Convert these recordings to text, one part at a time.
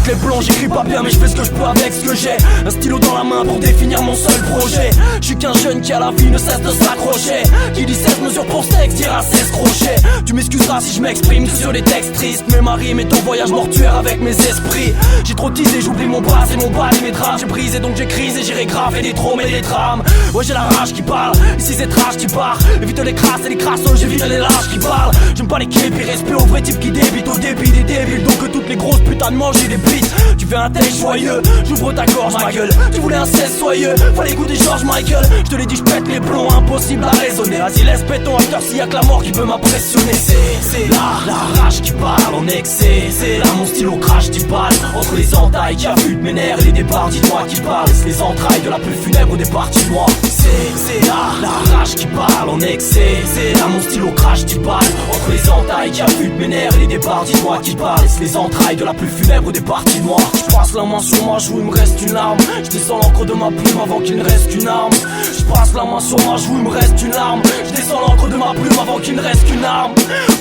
les plombs, j'écris pas bien mais je fais ce que je peux avec ce que j'ai. Un stylo dans la main pour définir mon seul projet. Je suis qu'un jeune qui à la vie ne cesse de s'accrocher. Qui dit 16 mesures pour ce texte dira 16 crochets. Tu m'excuseras si je m'exprime sur des textes tristes, mais ma rime est en voyage mortuaire avec mes esprits. J'ai trop teasé, j'oublie mon bras et mon bal et mes drames. J'ai brisé donc j'ai crisé, j'irai graver des traumes et des drames. Ouais j'ai la rage qui parle, ici c'est trash qui part. Évite les crasses et les crassos, j'évite les lâches qui parlent. J'aime pas les képis, respect aux vrais types qui débitent au débit des débiles. Donc que toutes les grosses putains de manger des bites. Tu fais un texte joyeux, j'ouvre ta gorge ma gueule. Tu voulais un 16 soyeux, fallait écouter George Michael. Je te l'ai dit, je pète les plombs, impossible à raisonner. Vas-y laisse péton acteur s'il y a que la mort qui peut m'impressionner. C'est la rage qui parle en excès. C'est là mon stylo crash du balle. Entre les entailles qui affûtent mes nerfs et les départs, dis-moi qui parle. Laisse les entrailles de la plus funèbre des parties de moi. C'est la rage qui parle en excès. C'est là mon stylo crash du balle. Entre les entailles qui affûtent mes nerfs et les départs, dis-moi qui parle. Laisse les entrailles de la plus funèbre des parties de moi. Je passe la main sur ma joue, il me reste une larme. Je descends l'encre de ma plume avant qu'il ne reste qu'une arme. Je passe la main sur ma joue, il me reste une larme. Je descends l'encre de ma plume avant qu'il ne reste qu'une arme.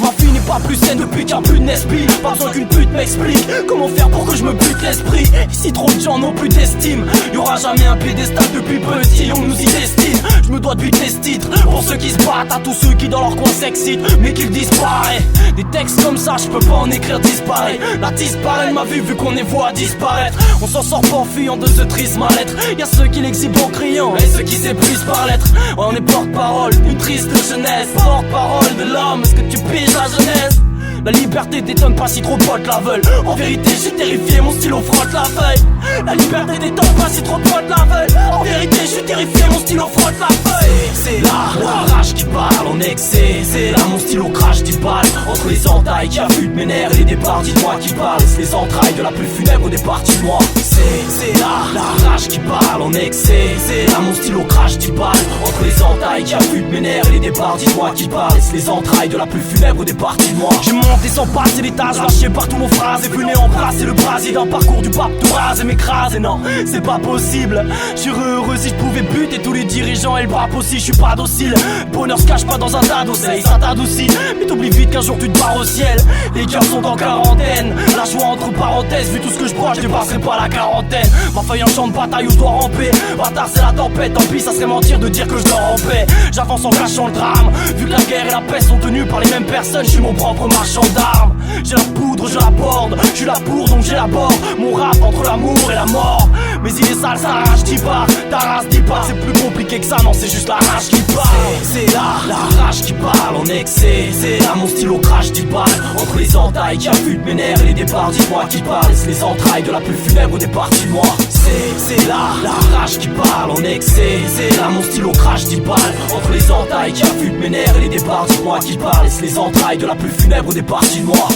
Ma fille n'est pas plus saine depuis qu'il n'y a plus de Nespi. Pas besoin qu'une pute m'explique comment faire pour que je me bute l'esprit. Ici trop de gens n'ont plus d'estime. Y'aura jamais un pédestal depuis petit, on nous y destine. Je me dois de buter ce titre pour ceux qui se battent, à tous ceux qui dans leur coin s'excitent mais qu'ils disparaissent. Des textes comme ça, je peux pas en écrire disparaît. La disparaît de ma vie vu qu'on est voix à disparaître. On s'en sort pas en fuyant de ce triste mal-être. Y'a ceux qui l'exhibent en criant et ceux qui s'épuisent par l'être. Ouais, on est porte-parole d'une triste jeunesse. Porte-parole de l'homme, est-ce que tu piges la jeunesse? La liberté t'étonne pas si trop de potes la veulent. En vérité je suis terrifié, mon stylo frotte la feuille. La liberté t'étonne pas si trop de potes la veulent. En vérité je suis terrifié, mon stylo frotte la feuille. C'est la rage qui parle en excès. C'est là mon stylo crash du balle. Entre les entailles qui affûtent mes nerfs et les départs, dis-moi qui parle. Laisse les entrailles de la plus funèbre des parties de moi. C'est la rage qui parle en excès. C'est là mon stylo crash du balle. Entre les entailles qui affûtent mes nerfs et les départs, dis-moi qui parle. Laisse les entrailles de la plus funèbre des parties de moi. Monter sans passer l'étage, lâcher partout mon phrase. Et venez embrasser le brasier d'un parcours du pape tout rase et m'écraser. Non, c'est pas possible. Je suis heureux si je pouvais buter tous les dirigeants et le bras aussi. Je suis pas docile. Bonheur se cache pas dans un tas d'oseille, ça t'adoucit. Mais t'oublies vite qu'un jour tu te barres au ciel. Les cœurs sont en quarantaine. La joie entre parenthèses, vu tout ce que je broche, je dépasserai pas la quarantaine. Ma feuille en champ de bataille où je dois ramper. Bâtard c'est la tempête, tant pis ça serait mentir de dire que je dors en paix. J'avance en cachant le drame. Vu que la guerre et la paix sont tenues par les mêmes personnes, je suis mon propre marchand d'armes. J'ai la poudre, je la borde. Je suis la pour donc j'élabore mon rap entre l'amour et la mort. Mais il est sale, sa rage qui part. Ta race dit pas, c'est plus compliqué que ça, non c'est juste la rage qui parle. C'est la rage qui parle en excès. C'est là mon stylo crash du balle. Entre les entailles qui affûtent mes nerfs et les départs, dis-moi qui parle. Laisse les entrailles de la plus funèbre des parties de moi. C'est la rage qui parle en excès. C'est là mon stylo crash du balle. Entre les entailles qui affûtent mes nerfs et les départs, dis-moi qui parle. Laisse les entrailles de la plus funèbre des parties de moi.